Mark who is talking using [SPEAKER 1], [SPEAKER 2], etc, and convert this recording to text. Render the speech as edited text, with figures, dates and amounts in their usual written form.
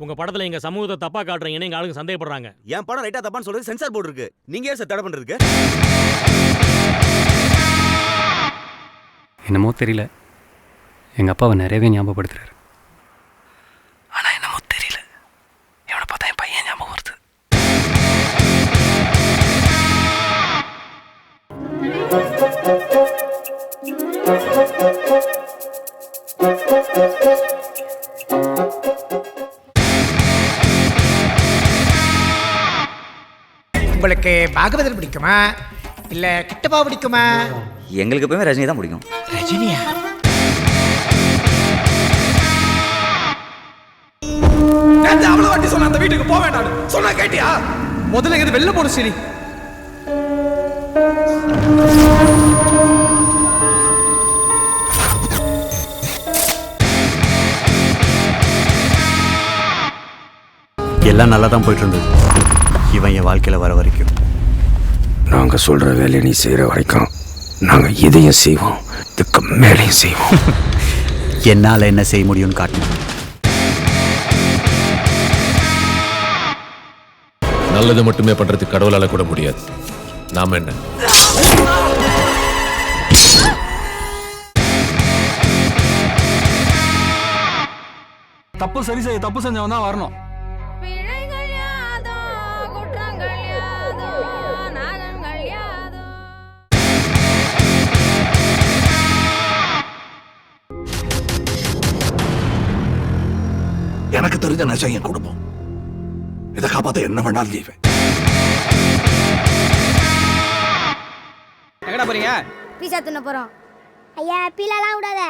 [SPEAKER 1] உங்க படத்துல எங்க சமூகத்தை தப்பா காட்டுறீங்கன்னு எங்க ஆளுங்க சந்தேகப்படுறாங்க.
[SPEAKER 2] என் படம் ரைட்டா தப்பான்னு சொல்றது சென்சார் போர்டு இருக்கு. நீங்க ஏன் சார் தடை பண்றதுக்கு?
[SPEAKER 3] என்னமோ தெரியல, எங்கள் அப்பாவை நிறையவே ஞாபகப்படுத்துறாரு. ஆனால் என்னமோ தெரியல, இவனை பார்த்தா என் பையன் ஞாபகம் வருது.
[SPEAKER 4] உங்களுக்கு பாகவதர் பிடிக்குமா இல்ல கிட்டப்பா பிடிக்குமா?
[SPEAKER 2] எங்களுக்கு எப்பவுமே ரஜினி தான் பிடிக்கும்.
[SPEAKER 4] ரஜினியா?
[SPEAKER 5] அவ்வளவு வாட்டி சொன்ன அந்த வீட்டுக்கு போக வேண்டாம் சொன்னா கேட்டியா? முதல்ல இது வெளில போடு சரி.
[SPEAKER 2] எல்லாம் நல்லா தான் போயிட்டு இருந்தது இவன் என் வாழ்க்கையில வர வரைக்கும்.
[SPEAKER 6] நாங்க சொல்ற வேலையை நீ செய்யற வரைக்கும் நாங்க இதையும் செய்வோம், இதுக்கு மேலையும் செய்வோம்.
[SPEAKER 2] என்னால என்ன செய்ய முடியும்னு காட்டணும்.
[SPEAKER 7] நல்லது மட்டுமே பண்றதுக்கு கடவுளால கூட முடியாது. நாம என்ன
[SPEAKER 5] தப்பு சரி செய்ய தப்பு செஞ்சவன் தான் வரணும்.
[SPEAKER 6] எனக்கு தெரிஞ்ச நிஜம் என் குடும்பம். இதை காப்பாத்த என்ன வேணாலும் செய்வேன்.
[SPEAKER 5] எங்கடா போறீங்க?
[SPEAKER 8] பீஸா தின்ன போறோம். ஐயா பீலாலாம் விடாத.